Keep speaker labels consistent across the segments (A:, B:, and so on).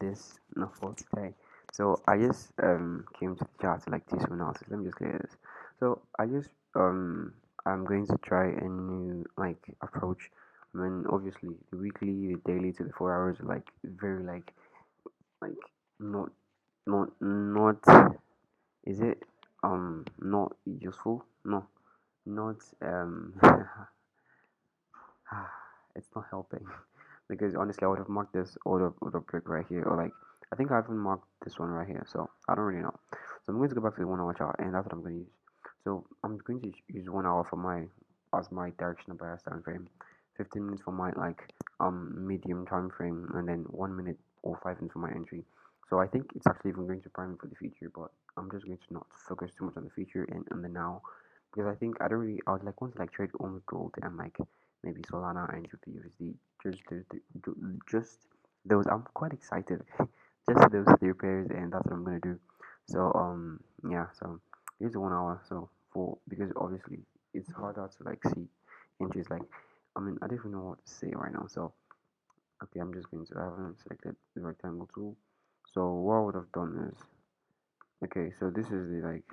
A: this no for today. So I just came to the chat to like do some analysis. Let me just clear this. So I just I'm going to try a new like approach. I mean obviously the weekly, the daily to the 4 hours are like very like not not is it not useful? No, not it's not helping because honestly, I would have marked this order break right here, or like I think I haven't marked this one right here, so I don't really know. So I'm going to go back to the 1 hour chart, and that's what I'm going to use. So I'm going to use 1 hour for my as my directional bias time frame, 15 minutes for my like medium time frame, and then 1 minute or 5 minutes for my entry. So I think it's actually even going to prime me for the future, but I'm just going to not focus too much on the future and on the now because I think I don't really I would like want to like trade only gold and like maybe Solana and USD. Just those. I'm quite excited. Just those three pairs, and that's what I'm gonna do. So yeah. So here's the 1 hour. So for because obviously it's harder to like see entries. Like I mean I don't even know what to say right now. So okay, I'm just going to I haven't selected the rectangle tool. So what I would have done is okay. So this is the like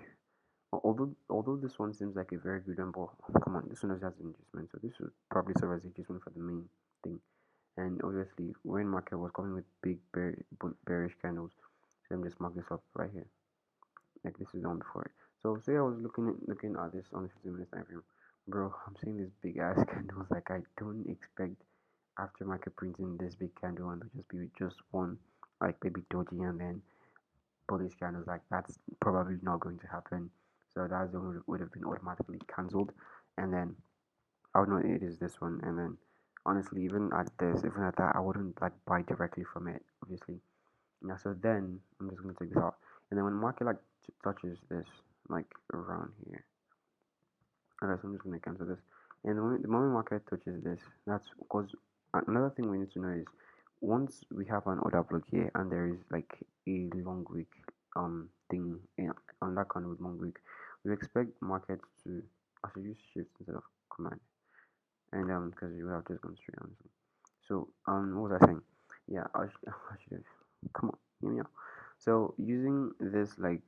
A: although this one seems like a very good one, but come on, this one has an adjustment, so this would probably serve as adjustment for the main thing. And obviously, when market was coming with big bearish candles, so let me just mark this up right here, like this is the one before it. So say I was looking at this on the 15 minutes time frame, bro. I'm seeing these big ass candles. Like I don't expect after market printing this big candle and to just be just one, like maybe doji and then bullish candles, like that's probably not going to happen. So that zone would have been automatically cancelled, and then I would know it is this one, and then honestly, even at this, even at that, I wouldn't like buy directly from it, obviously. Yeah. So then I'm just gonna take this out, and then when the market like touches this, like around here, okay, so I'm just gonna cancel this, and the moment market touches this, that's because another thing we need to know is once we have an order block here and there is like a long week thing on that kind of long week, we expect market to I should use shift instead of command, and because you have just gone straight honestly. So what was I saying? Yeah, I should have come on, hear me out. So using this like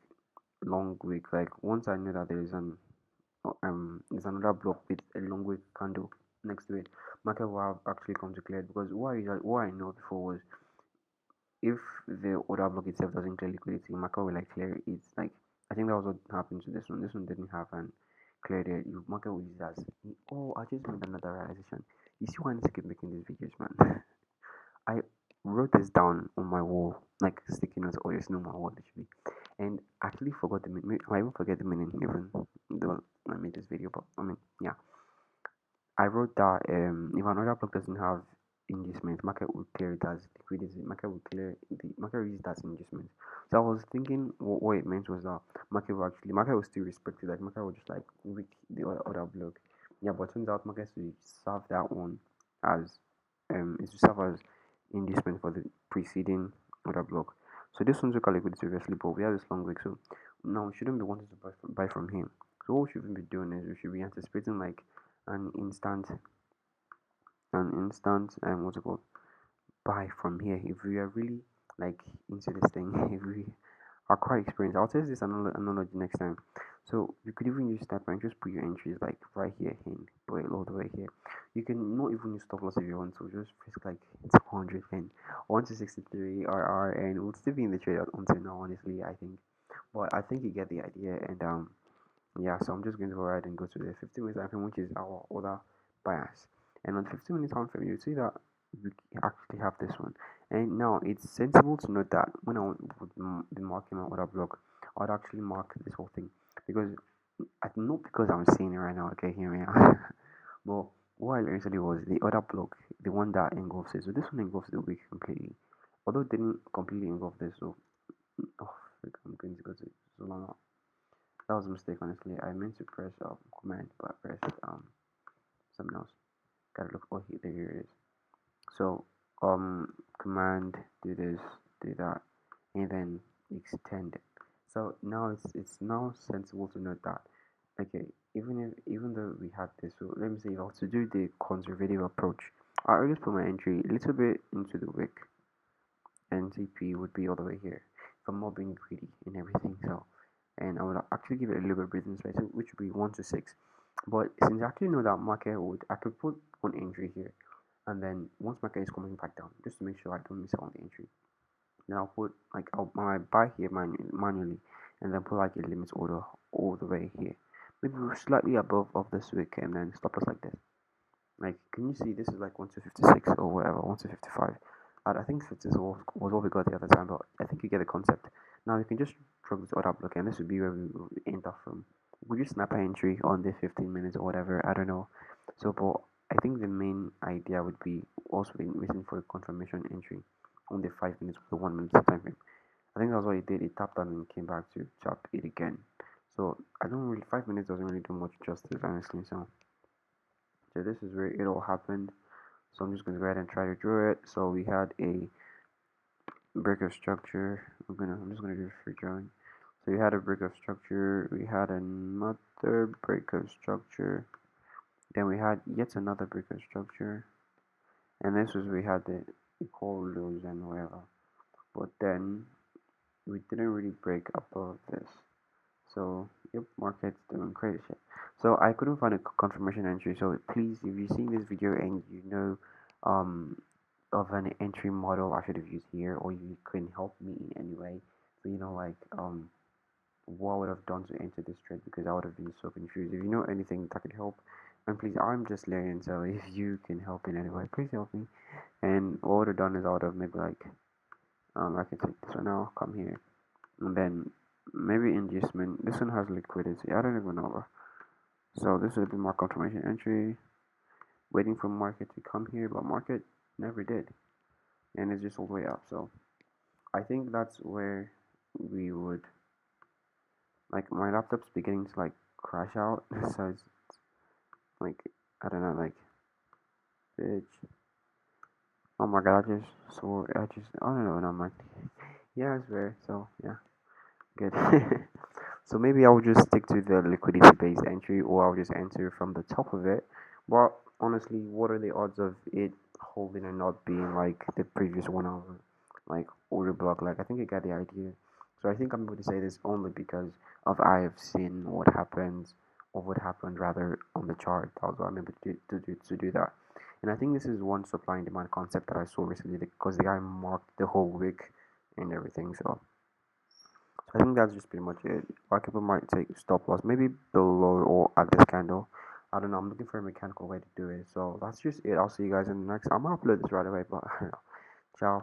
A: long week, like once I know that there's another block with a long wick candle next to it, market will have actually come to clear it because what I know before was if the order block itself doesn't clear liquidity, market will like clear it. Like I think that was what happened to this one. This one didn't have and cleared it. You market will use it as oh I just made another realization. You see why I need to keep making these videos, man. I wrote this down on my wall, like sticky notes or just on my wall literally, and actually forgot the meaning. I even forget the meaning even though I made this video. But I mean, yeah, I wrote that if another block doesn't have inducement, market will clear it as liquidity. Market will clear the market will use it as inducement. So I was thinking what it meant was that market will still respect it. Like market will just like weak the other block. Yeah, but turns out markets will serve that one as it will serve as inducement for the preceding other block. So this one's look liquidity obviously, but we have this long week, so now we shouldn't be wanting to buy from him. So what we should be doing is we should be anticipating like an instant what's it called buy from here if we are really like into this thing if we are quite experienced. I'll test this analogy next time. So you could even use step and just put your entries like right here and put it all the way here. You can not even use stop loss if you want to, just risk like 200 and 1 to 63 RR and we'll still be in the trade until now honestly I think. But I think you get the idea, and yeah, so I'm just going to go ahead and go to the 15 minutes time frame, which is our order bias. And on 15 minutes time frame, you see that we actually have this one. And now it's sensible to note that when I would be marking my order block, I would actually mark this whole thing because not because I'm seeing it right now. Okay, hear me out. But what I recently was the other block, the one that engulfs it. So this one engulfs the week completely, although it didn't completely engulf this. So oh, frick, I'm going to go to Solana. That was a mistake, honestly. I meant to press command, but I pressed something else. Gotta look. Oh, here it is. So command do this, do that, and then extend it. So now it's now sensible to note that okay, even though we have this, so let me say if I was to do the conservative approach, I always put my entry a little bit into the wick and TP would be all the way here if I'm not being greedy and everything. So, and I would actually give it a little bit of breathing space, which would be 1 to 6. But since I actually know that market would, I could put one entry here, and then once market is coming back down, just to make sure I don't miss out on the entry, then I'll put like I buy here manually, and then put like a limit order all the way here, maybe slightly above of this wick, and then stop us like this. Like, can you see this is like 1 to 56 or whatever, 1 to 55. I think 50 was what we got the other time, but I think you get the concept. Now you can just drag this order block, and this would be where we will enter from. Would you snap an entry on the 15 minutes or whatever? I don't know. So, but I think the main idea would be also waiting for a confirmation entry on the 5 minutes with the 1 minute time frame. I think that's what he did. He tapped that and came back to tap it again. So I don't really 5 minutes doesn't really do much justice, honestly. So this is where it all happened. So I'm just going to go ahead and try to draw it. So we had a brick of structure. I'm just gonna do free drawing. So we had a brick of structure. We had another brick of structure. Then we had yet another brick of structure. And this was we had the equal lows and whatever. But then we didn't really break above this. So yep, market's doing crazy shit. So I couldn't find a confirmation entry. So please, if you've seen this video and you know um of an entry model I should have used here, or you can help me in any way. So like what I would have done to enter this trade, because I would have been so confused. If you know anything that could help, and please, I'm just learning, so if you can help in any way, please help me. And what I would have done is I would have maybe like I can take this one now, come here, and then maybe inducement. This one has liquidity. I don't even know. So this would be my confirmation entry, waiting for market to come here, but market never did, and it's just all the way up. So I think that's where we would, like, my laptop's beginning to like crash out. So it's like, I don't know, like, bitch. Oh my god, I just swore. I don't know, no, man. Yeah, it's rare. So yeah, good. So maybe I'll just stick to the liquidity based entry, or I'll just enter from the top of it. But honestly, what are the odds of it holding and not being like the previous one over, like order block? Like, I think you get the idea. So I think I'm going to say this only because of I have seen what happens, or what happened rather on the chart. That's why I'm able to do that. And I think this is one supply and demand concept that I saw recently, because the guy marked the whole week and everything. So I think that's just pretty much it. A lot of people might take stop loss, maybe below or at this candle. I don't know. I'm looking for a mechanical way to do it. So that's just it. I'll see you guys in the next. I'm gonna upload this right away, but I don't know.